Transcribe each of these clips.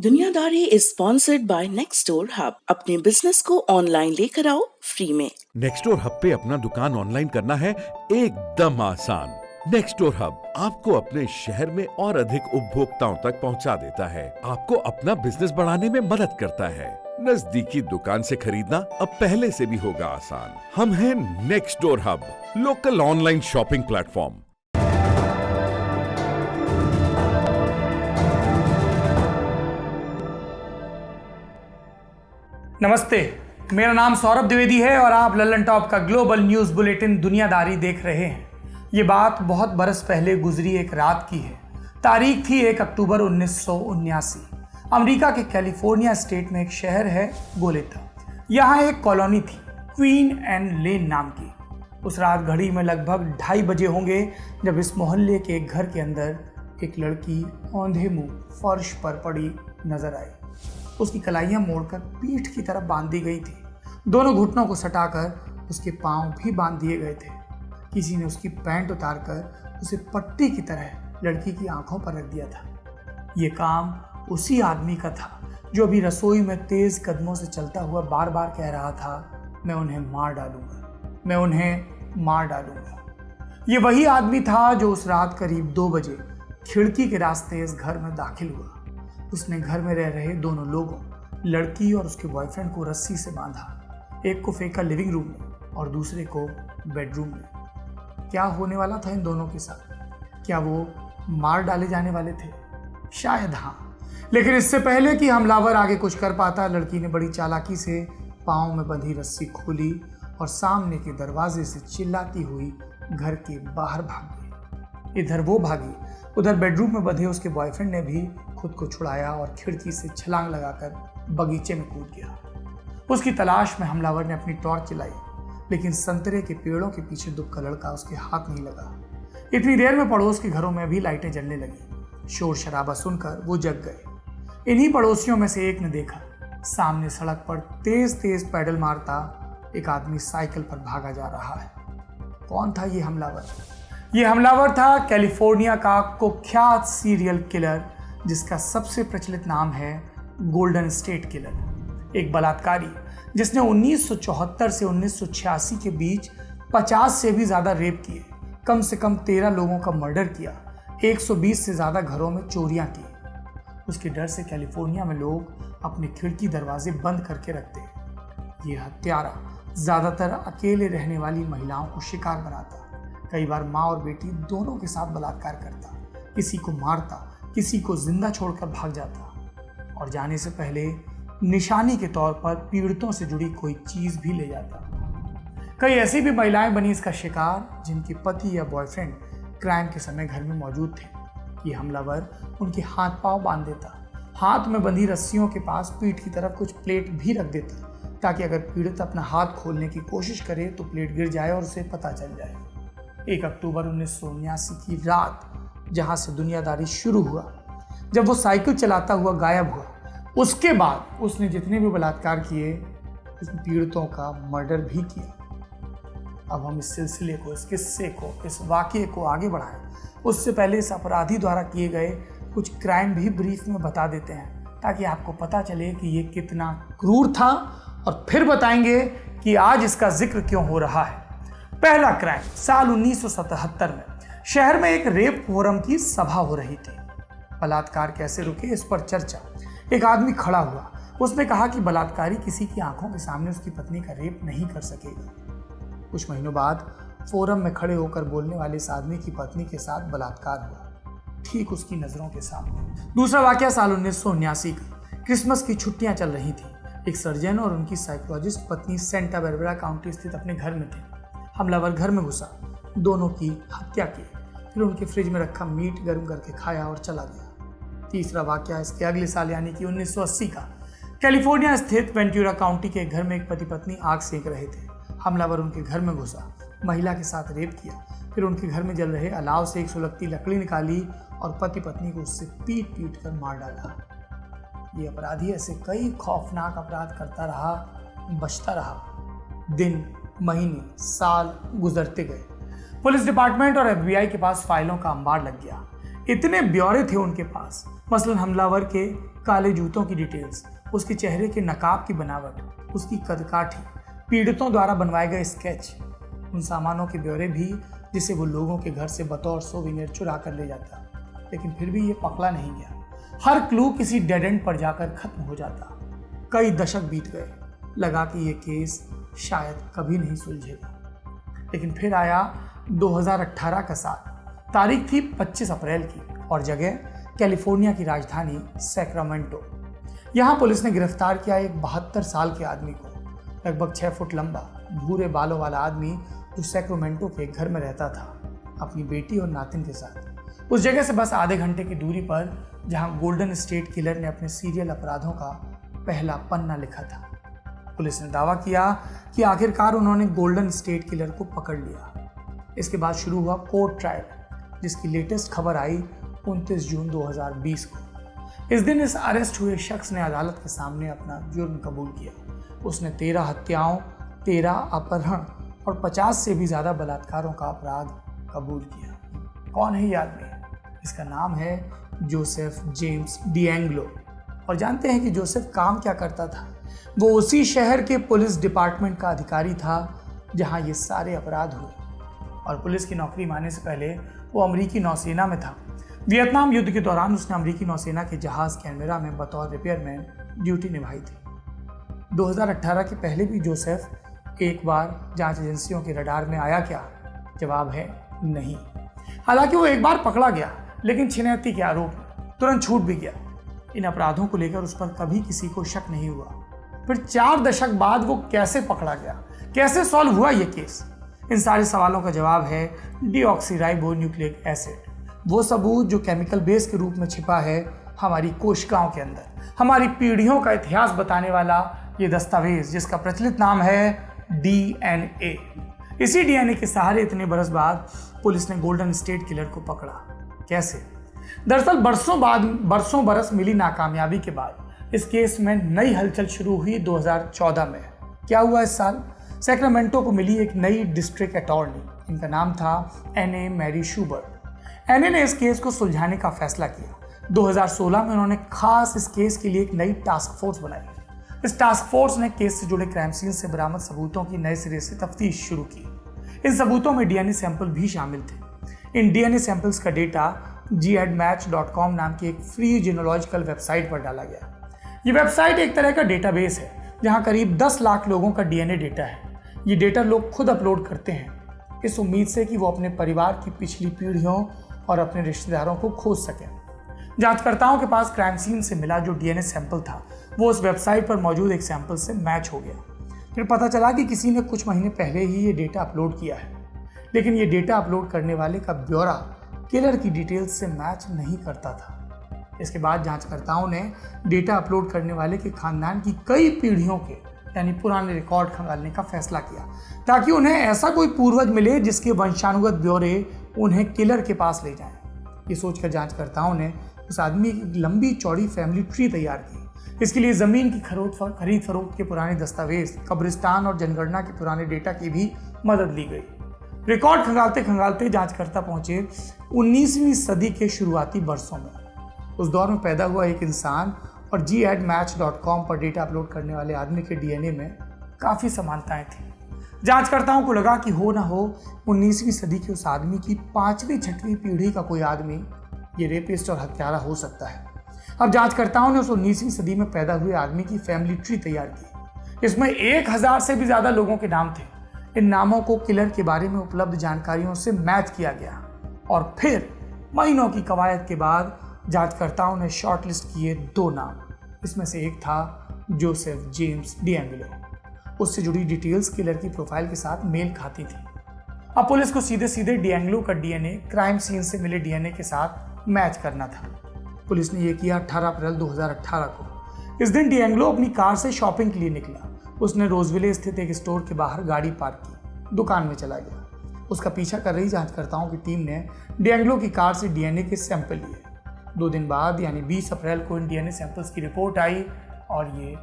दुनियादारी is sponsored by नेक्स्टडोर hub. अपने business को ऑनलाइन लेकर आओ फ्री में। नेक्स्टडोर हब पे अपना दुकान ऑनलाइन करना है एकदम आसान। नेक्स्टडोर हब आपको अपने शहर में और अधिक उपभोक्ताओं तक पहुंचा देता है, आपको अपना बिजनेस बढ़ाने में मदद करता है। नजदीकी दुकान से खरीदना अब पहले से भी होगा आसान। हम हैं next door hub, local online shopping platform. नमस्ते, मेरा नाम सौरभ द्विवेदी है और आप लल्लन टॉप का ग्लोबल न्यूज़ बुलेटिन दुनियादारी देख रहे हैं। ये बात बहुत बरस पहले गुजरी एक रात की है। तारीख थी 1 अक्टूबर 1979। अमेरिका के कैलिफोर्निया स्टेट में एक शहर है गोलेता। यहाँ एक कॉलोनी थी, क्वीन एंड लेन नाम की। उस रात घड़ी में लगभग 2:30 बजे होंगे जब इस मोहल्ले के एक घर के अंदर एक लड़की औंधे मुंह फर्श पर पड़ी नजर आई। उसकी कलाइयां मोड़कर पीठ की तरफ बांध दी गई थी। दोनों घुटनों को सटाकर उसके पांव भी बांध दिए गए थे। किसी ने उसकी पैंट उतारकर उसे पट्टी की तरह लड़की की आंखों पर रख दिया था। ये काम उसी आदमी का था जो अभी रसोई में तेज कदमों से चलता हुआ बार बार कह रहा था, मैं उन्हें मार डालूंगा, मैं उन्हें मार डालूंगा। ये वही आदमी था जो उस रात करीब 2 बजे खिड़की के रास्ते इस घर में दाखिल हुआ। उसने घर में रह रहे दोनों लोगों, लड़की और उसके बॉयफ्रेंड को रस्सी से बांधा। एक को फेंका लिविंग रूम में और दूसरे को बेडरूम में। क्या होने वाला था इन दोनों के साथ? क्या वो मार डाले जाने वाले थे? शायद हाँ, लेकिन इससे पहले कि हमलावर आगे कुछ कर पाता, लड़की ने बड़ी चालाकी से पाँव में बंधी रस्सी खोली और सामने के दरवाजे से चिल्लाती हुई घर के बाहर भाग गई। इधर वो भागी, उधर बेडरूम में बंधे उसके बॉयफ्रेंड ने भी खुद को छुड़ाया और खिड़की से छलांग लगाकर बगीचे में कूद गया। उसकी तलाश में हमलावर ने अपनी टॉर्च चलाई, लेकिन संतरे के पेड़ों के पीछे दुबका लड़का उसके हाथ नहीं लगा। इतनी देर में पड़ोस के घरों में भी लाइटें जलने लगी। शोर शराबा सुनकर वो जग गए। इन्हीं पड़ोसियों में से एक ने देखा, सामने सड़क पर तेज तेज पैडल मारता एक आदमी साइकिल पर भागा जा रहा है। कौन था ये हमलावर? ये हमलावर था कैलिफोर्निया का कुख्यात सीरियल किलर, जिसका सबसे प्रचलित नाम है गोल्डन स्टेट किलर। एक बलात्कारी जिसने 1974 से 1986 के बीच 50 से भी ज़्यादा रेप किए, कम से कम 13 लोगों का मर्डर किया, 120 से ज़्यादा घरों में चोरियां की। उसके डर से कैलिफोर्निया में लोग अपने खिड़की दरवाजे बंद करके रखते। ये हत्यारा ज़्यादातर अकेले रहने वाली महिलाओं को शिकार बनाता। कई बार माँ और बेटी दोनों के साथ बलात्कार करता, किसी को मारता, किसी को जिंदा छोड़कर भाग जाता और जाने से पहले निशानी के तौर पर पीड़ितों से जुड़ी कोई चीज भी ले जाता। कई ऐसी भी महिलाएं बनी इसका शिकार जिनके पति या बॉयफ्रेंड क्राइम के समय घर में मौजूद थे। ये हमलावर उनके हाथ पांव बांध देता, हाथ में बंधी रस्सियों के पास पीठ की तरफ कुछ प्लेट भी रख देता, ताकि अगर पीड़ित अपना हाथ खोलने की कोशिश करे तो प्लेट गिर जाए और उसे पता चल जाए। 1 अक्टूबर 1979 की रात, जहां से दुनियादारी शुरू हुआ, जब वो साइकिल चलाता हुआ गायब हुआ, उसके बाद उसने जितने भी बलात्कार किए, उस पीड़ितों का मर्डर भी किया। अब हम इस सिलसिले को, इस किस्से को, इस वाकये को आगे बढ़ाएं, उससे पहले इस अपराधी द्वारा किए गए कुछ क्राइम भी ब्रीफ में बता देते हैं, ताकि आपको पता चले कि ये कितना क्रूर था, और फिर बताएंगे कि आज इसका जिक्र क्यों हो रहा है। पहला क्राइम साल 1977 में शहर में एक रेप फोरम की सभा हो रही थी। बलात्कार कैसे रुके, इस पर चर्चा। एक आदमी खड़ा हुआ, उसने कहा कि बलात्कारी किसी की आंखों के सामने उसकी पत्नी का रेप नहीं कर सकेगा। कुछ महीनों बाद फोरम में खड़े होकर बोलने वाले इस आदमी की पत्नी के साथ बलात्कार हुआ, ठीक उसकी नजरों के सामने। दूसरा वाकया साल 1979 का। क्रिसमस की छुट्टियां चल रही थी। एक सर्जन और उनकी साइकोलॉजिस्ट पत्नी सेंटा बारबरा काउंटी स्थित अपने घर में थे। हमलावर घर में घुसा, दोनों की हत्या की, फिर उनके फ्रिज में रखा मीट गर्म करके खाया और चला गया। तीसरा वाकया इसके अगले साल यानी कि 1980 का। कैलिफोर्निया स्थित वेंटूरा काउंटी के घर में एक पति पत्नी आग सेक रहे थे। हमलावर उनके घर में घुसा, महिला के साथ रेप किया, फिर उनके घर में जल रहे अलाव से एक सुलगती लकड़ी निकाली और पति पत्नी को उससे पीट पीट कर मार डाला। ये अपराधी ऐसे कई खौफनाक अपराध करता रहा, बचता रहा। दिन, महीने, साल गुजरते गए। पुलिस डिपार्टमेंट और FBI के पास फाइलों का अंबार लग गया। इतने ब्यौरे थे उनके पास मसलन हमलावर के काले जूतों की डिटेल्स, उसके चेहरे के नकाब की बनावट, उसकी कदकाठी, पीड़ितों द्वारा बनवाए गए स्केच, उन सामानों के ब्यौरे भी जिसे वो लोगों के घर से बतौर सोवेनियर चुरा कर ले जाता। लेकिन फिर भी ये पकड़ा नहीं गया। हर क्लू किसी डेड एंड पर जाकर खत्म हो जाता। कई दशक बीत गए, लगा कि ये केस शायद कभी नहीं सुलझेगा। लेकिन फिर आया 2018 का साल। तारीख थी 25 अप्रैल की और जगह कैलिफोर्निया की राजधानी सैक्रामेंटो। यहाँ पुलिस ने गिरफ्तार किया एक 72 साल के आदमी को, लगभग 6 फुट लंबा, भूरे बालों वाला आदमी जो सैक्रामेंटो के घर में रहता था अपनी बेटी और नातिन के साथ, उस जगह से बस आधे घंटे की दूरी पर जहां गोल्डन स्टेट किलर ने अपने सीरियल अपराधों का पहला पन्ना लिखा था। पुलिस ने दावा किया कि आखिरकार उन्होंने गोल्डन स्टेट किलर को पकड़ लिया। इसके बाद शुरू हुआ कोर्ट ट्रायल, जिसकी लेटेस्ट खबर आई 29 जून 2020 को। इस दिन इस अरेस्ट हुए शख्स ने अदालत के सामने अपना जुर्म कबूल किया। उसने 13 हत्याओं, 13 अपहरण और 50 से भी ज्यादा बलात्कारों का अपराध कबूल किया। कौन है ये आदमी? इसका नाम है जोसेफ जेम्स डिएंगलो। और जानते हैं कि जोसेफ काम क्या करता था? वो उसी शहर के पुलिस डिपार्टमेंट का अधिकारी था जहां ये सारे अपराध हुए। और पुलिस की नौकरी पाने से पहले वो अमेरिकी नौसेना में था। वियतनाम युद्ध के दौरान उसने अमेरिकी नौसेना के जहाज कैनबेरा में बतौर रिपेयरमैन ड्यूटी निभाई थी। 2018 के पहले भी जोसेफ एक बार जांच एजेंसियों के रडार में आया क्या? जवाब है नहीं। हालांकि वो एक बार पकड़ा गया, लेकिन छिनैती के आरोप में तुरंत छूट भी गया। इन अपराधों को लेकर उस पर कभी किसी को शक नहीं हुआ। फिर 4 दशक बाद वो कैसे पकड़ा गया? कैसे सॉल्व हुआ ये केस? इन सारे सवालों का जवाब है डीऑक्सीराइबोन्यूक्लिक एसिड, वो सबूत जो केमिकल बेस के रूप में छिपा है हमारी कोशिकाओं के अंदर, हमारी पीढ़ियों का इतिहास बताने वाला ये दस्तावेज जिसका प्रचलित नाम है डीएनए। इसी डीएनए के सहारे इतने बरस बाद पुलिस ने गोल्डन स्टेट किलर को पकड़ा। कैसे? दरअसल बरसों बरस मिली नाकामयाबी के बाद इस केस में नई हलचल शुरू हुई 2014 में। क्या हुआ इस साल? सैक्रामेंटो को मिली एक नई डिस्ट्रिक्ट अटॉर्नी, इनका नाम था एने मैरी शूबर्ट। एने ने इस केस को सुलझाने का फैसला किया। 2016 में उन्होंने खास इस केस के लिए एक नई टास्क फोर्स बनाई। इस टास्क फोर्स ने केस से जुड़े क्राइम सीन से बरामद सबूतों की नए सिरे से तफ्तीश शुरू की। इन सबूतों में डीएनए सैंपल भी शामिल थे। इन डीएनए सैंपल्स का डेटा gedmatch.com नाम की एक फ्री जीनोलॉजिकल वेबसाइट पर डाला गया। ये वेबसाइट एक तरह का डेटाबेस है जहां करीब 10 लाख लोगों का डीएनए डेटा है। ये डेटा लोग खुद अपलोड करते हैं इस उम्मीद से कि वो अपने परिवार की पिछली पीढ़ियों और अपने रिश्तेदारों को खोज सकें। जांचकर्ताओं के पास क्राइम सीन से मिला जो डीएनए सैंपल था वो उस वेबसाइट पर मौजूद एक सैंपल से मैच हो गया। फिर पता चला कि किसी ने कुछ महीने पहले ही ये डेटा अपलोड किया है, लेकिन ये डेटा अपलोड करने वाले का ब्यौरा किलर की डिटेल्स से मैच नहीं करता था। इसके बाद जांचकर्ताओं ने डेटा अपलोड करने वाले के खानदान की कई पीढ़ियों के यानी पुराने रिकॉर्ड खंगालने का फैसला किया ताकि उन्हें ऐसा कोई पूर्वज मिले जिसके वंशानुगत ब्यौरे उन्हें किलर के पास ले जाएं। ये सोचकर जांचकर्ताओं ने उस आदमी की लंबी चौड़ी फैमिली ट्री तैयार की। इसके लिए जमीन की खरीद फरोख्त के पुराने दस्तावेज, कब्रिस्तान और जनगणना के पुराने डेटा की भी मदद ली गई। रिकॉर्ड खंगालते खंगालते जांचकर्ता पहुंचे 19वीं सदी के शुरुआती वर्षों में। उस दौर में पैदा हुआ एक इंसान और gedmatch.com पर डेटा अपलोड करने वाले आदमी के डीएनए में काफ़ी समानताएं थी। जांचकर्ताओं को लगा कि हो ना हो 19वीं सदी के उस आदमी की 5वीं-6वीं पीढ़ी का कोई आदमी ये रेपिस्ट और हत्यारा हो सकता है। अब जांचकर्ताओं ने उस 19वीं सदी में पैदा हुए आदमी की फैमिली ट्री तैयार की। इसमें 1000 से भी ज़्यादा लोगों के नाम थे। इन नामों को किलर के बारे में उपलब्ध जानकारियों से मैच किया गया और फिर महीनों की कवायद के बाद जांचकर्ताओं ने शॉर्टलिस्ट किए 2 नाम। इसमें से एक था जोसेफ जेम्स डिएंगलो। उससे जुड़ी डिटेल्स किलर की प्रोफाइल के साथ मेल खाती थी। अब पुलिस को सीधे सीधे डिएंगलो का डीएनए क्राइम सीन से मिले डीएनए के साथ मैच करना था। पुलिस ने यह किया 18 अप्रैल 2018 को। इस दिन डिएंगलो अपनी कार से शॉपिंग के लिए निकला। उसने रोजविले स्थित एक स्टोर के बाहर गाड़ी पार्क की, दुकान में चला गया। उसका पीछा कर रही जांचकर्ताओं की टीम ने डिएंगलो की कार से डीएनए के सैंपल लिए। 2 दिन बाद यानी 20 अप्रैल को इन डीएनए सैंपल्स की रिपोर्ट आई और ये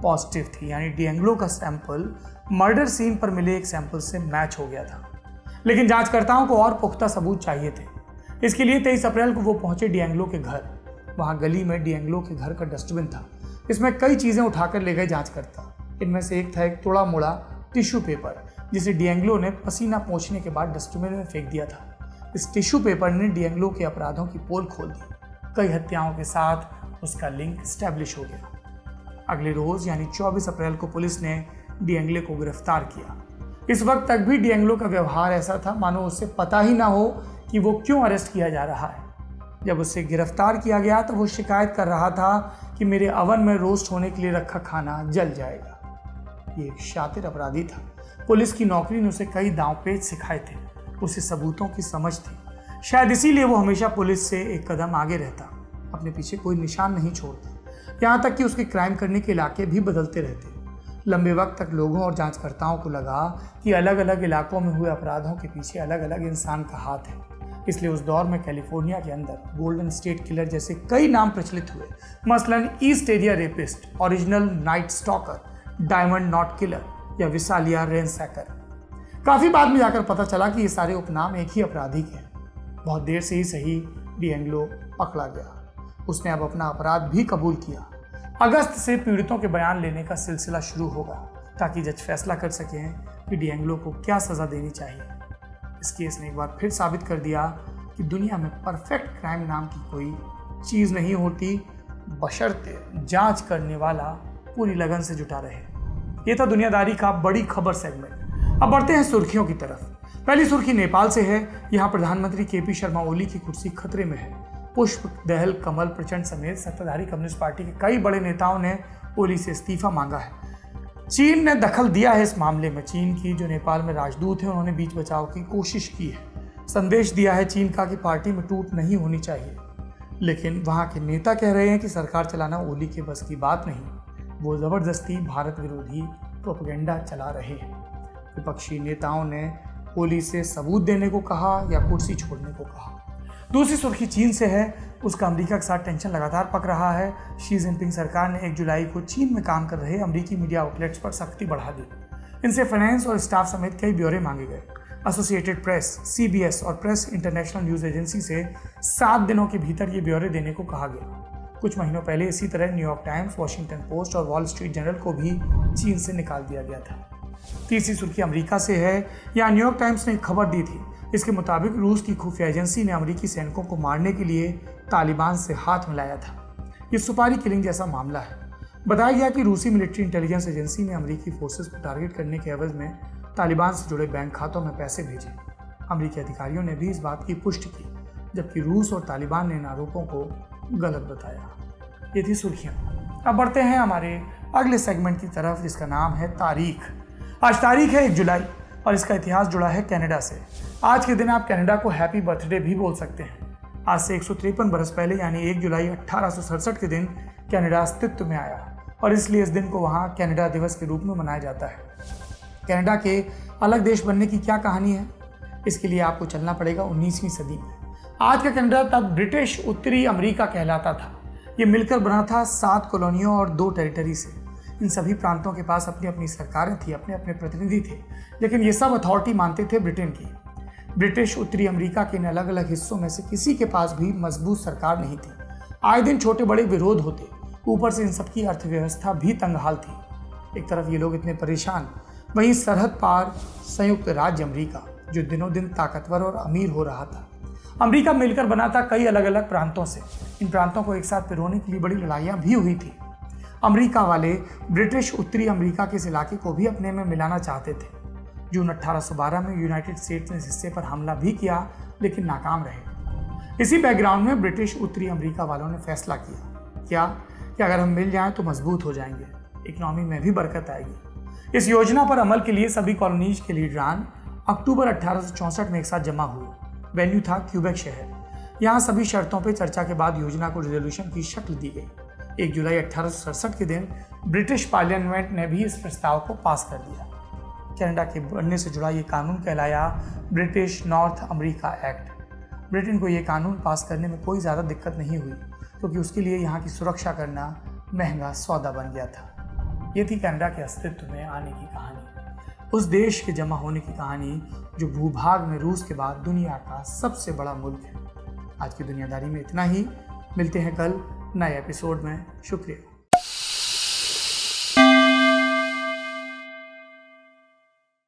पॉजिटिव थी, यानी डिएंगलो का सैंपल मर्डर सीन पर मिले एक सैंपल से मैच हो गया था। लेकिन जांचकर्ताओं को और पुख्ता सबूत चाहिए थे। इसके लिए 23 अप्रैल को वो पहुंचे डिएंगलो के घर। वहाँ गली में डिएंगलो के घर का डस्टबिन था। इसमें कई चीज़ें उठाकर ले गए जांचकर्ता। इनमें से एक था एक तोड़ा मोड़ा टिश्यू पेपर, जिसे डिएंगलो ने पसीना पोंछने के बाद डस्टबिन में फेंक दिया था। इस टिश्यू पेपर ने डिएंगलो के अपराधों की पोल खोल दी। कई हत्याओं के साथ उसका लिंक स्टैब्लिश हो गया। अगले रोज यानी 24 अप्रैल को पुलिस ने डिएंगले को गिरफ्तार किया। इस वक्त तक भी डिएंगलो का व्यवहार ऐसा था मानो उसे पता ही ना हो कि वो क्यों अरेस्ट किया जा रहा है। जब उसे गिरफ्तार किया गया तो वो शिकायत कर रहा था कि मेरे अवन में रोस्ट होने के लिए रखा खाना जल जाएगा। ये एक शातिर अपराधी था। पुलिस की नौकरी ने उसे कई दांवपेच सिखाए थे। उसे सबूतों की समझ थी। शायद इसीलिए वो हमेशा पुलिस से एक कदम आगे रहता, अपने पीछे कोई निशान नहीं छोड़ता। यहाँ तक कि उसके क्राइम करने के इलाके भी बदलते रहते। लंबे वक्त तक लोगों और जांचकर्ताओं को लगा कि अलग अलग इलाकों में हुए अपराधों के पीछे अलग अलग इंसान का हाथ है। इसलिए उस दौर में कैलिफोर्निया के अंदर गोल्डन स्टेट किलर जैसे कई नाम प्रचलित हुए। मसलन east area rapist, original night stalker, diamond not killer या विसालिया रेंसैकर। काफी बाद में जाकर पता चला कि ये सारे उपनाम एक ही अपराधी के हैं। बहुत देर से ही सही, डिएंगलो पकड़ा गया। उसने अब अपना अपराध भी कबूल किया। अगस्त से पीड़ितों के बयान लेने का सिलसिला शुरू होगा ताकि जज फैसला कर सकें कि डिएंगलो को क्या सजा देनी चाहिए। इस केस ने एक बार फिर साबित कर दिया कि दुनिया में परफेक्ट क्राइम नाम की कोई चीज़ नहीं होती, बशर्ते जांच करने वाला पूरी लगन से जुटा रहे। ये था दुनियादारी का बड़ी खबर सेगमेंट। अब बढ़ते हैं सुर्खियों की तरफ। पहली सुर्खी नेपाल से है। यहाँ प्रधानमंत्री केपी शर्मा ओली की कुर्सी खतरे में है। पुष्प दहल कमल प्रचंड समेत सत्ताधारी कम्युनिस्ट पार्टी के कई बड़े नेताओं ने ओली से इस्तीफा मांगा है। चीन ने दखल दिया है इस मामले में। चीन की जो नेपाल में राजदूत है उन्होंने बीच बचाव की कोशिश की है। संदेश दिया है चीन का कि पार्टी में टूट नहीं होनी चाहिए। लेकिन वहाँ के नेता कह रहे हैं कि सरकार चलाना ओली के बस की बात नहीं। वो जबरदस्ती भारत विरोधी प्रोपेगेंडा चला रहे हैं। विपक्षी नेताओं ने ओली से सबूत देने को कहा या कुर्सी छोड़ने को कहा। दूसरी सुर्खी चीन से है। उसका अमेरिका के साथ टेंशन लगातार पक रहा है। शी जिनपिंग सरकार ने 1 जुलाई को चीन में काम कर रहे अमेरिकी मीडिया आउटलेट्स पर सख्ती बढ़ा दी। इनसे फाइनेंस और स्टाफ समेत कई ब्यौरे मांगे गए। एसोसिएटेड प्रेस, सीबीएस और प्रेस इंटरनेशनल न्यूज़ एजेंसी से 7 दिनों के भीतर ये ब्यौरे देने को कहा गया। कुछ महीनों पहले इसी तरह न्यूयॉर्क टाइम्स, वॉशिंगटन पोस्ट और वॉल स्ट्रीट जर्नल को भी चीन से निकाल दिया गया था। तीसरी सुर्खी अमेरिका से है। यहाँ न्यूयॉर्क टाइम्स ने एक खबर दी थी। इसके मुताबिक रूस की खुफिया एजेंसी ने अमेरिकी सैनिकों को मारने के लिए तालिबान से हाथ मिलाया था। ये सुपारी किलिंग जैसा मामला है। बताया गया कि रूसी मिलिट्री इंटेलिजेंस एजेंसी ने अमेरिकी फोर्सेस को टारगेट करने के एवज में तालिबान से जुड़े बैंक खातों में पैसे भेजे। अमेरिकी अधिकारियों ने भी इस बात की पुष्टि की, जबकि रूस और तालिबान ने इन आरोपों को गलत बताया। ये थी सुर्खियाँ। अब बढ़ते हैं हमारे अगले सेगमेंट की तरफ, जिसका नाम है तारीख। आज तारीख है 1 जुलाई और इसका इतिहास जुड़ा है कनाडा से। आज के दिन आप कनाडा को हैप्पी बर्थडे भी बोल सकते हैं। आज से 153 बरस पहले यानी 1 जुलाई 1867 के दिन कनाडा अस्तित्व में आया और इसलिए इस दिन को वहाँ कनाडा दिवस के रूप में मनाया जाता है। कनाडा के अलग देश बनने की क्या कहानी है, इसके लिए आपको चलना पड़ेगा 19वीं सदी में। आज का कनाडा तब ब्रिटिश उत्तरी अमेरिका कहलाता था। ये मिलकर बना था 7 कॉलोनियों और 2 टेरिटरी से। इन सभी प्रांतों के पास अपनी अपनी सरकारें थी, अपने अपने प्रतिनिधि थे, लेकिन ये सब अथॉरिटी मानते थे ब्रिटेन की। ब्रिटिश उत्तरी अमेरिका के इन अलग अलग हिस्सों में से किसी के पास भी मजबूत सरकार नहीं थी। आए दिन छोटे बड़े विरोध होते। ऊपर से इन सबकी अर्थव्यवस्था भी तंगहाल थी। एक तरफ ये लोग इतने परेशान, वहीं सरहद पार संयुक्त राज्य अमेरिका जो दिनों दिन ताकतवर और अमीर हो रहा था। अमेरिका मिलकर बना था कई अलग अलग प्रांतों से। इन प्रांतों को एक साथ पिरोने के लिए बड़ी लड़ाइयाँ भी हुई थी। अमेरिका वाले ब्रिटिश उत्तरी अमेरिका के इस इलाके को भी अपने में मिलाना चाहते थे। जून 1812 में यूनाइटेड स्टेट्स ने इस हिस्से पर हमला भी किया, लेकिन नाकाम रहे। इसी बैकग्राउंड में ब्रिटिश उत्तरी अमेरिका वालों ने फैसला किया कि अगर हम मिल जाएं तो मजबूत हो जाएंगे, इकोनॉमी में भी बरकत आएगी। इस योजना पर अमल के लिए सभी कॉलोनीज के लीडरान अक्टूबर 1864 में एक साथ जमा हुए। वेन्यू था क्यूबेक शहर। यहाँ सभी शर्तों पर चर्चा के बाद योजना को रिजोल्यूशन की शक्ल दी गई। 1 जुलाई 1867 के दिन ब्रिटिश पार्लियामेंट ने भी इस प्रस्ताव को पास कर दिया। कनाडा के बनने से जुड़ा ये कानून कहलाया British north America act. Britain को ये कानून पास करने में कोई ज़्यादा दिक्कत नहीं हुई, क्योंकि उसके लिए यहाँ की सुरक्षा करना महंगा सौदा बन गया था। ये थी कनाडा के अस्तित्व में आने की कहानी, उस देश के जमा होने की कहानी जो भूभाग में रूस के बाद दुनिया का सबसे बड़ा मुल्क है। आज की दुनियादारी में इतना ही। मिलते हैं कल नए एपिसोड में। शुक्रिया।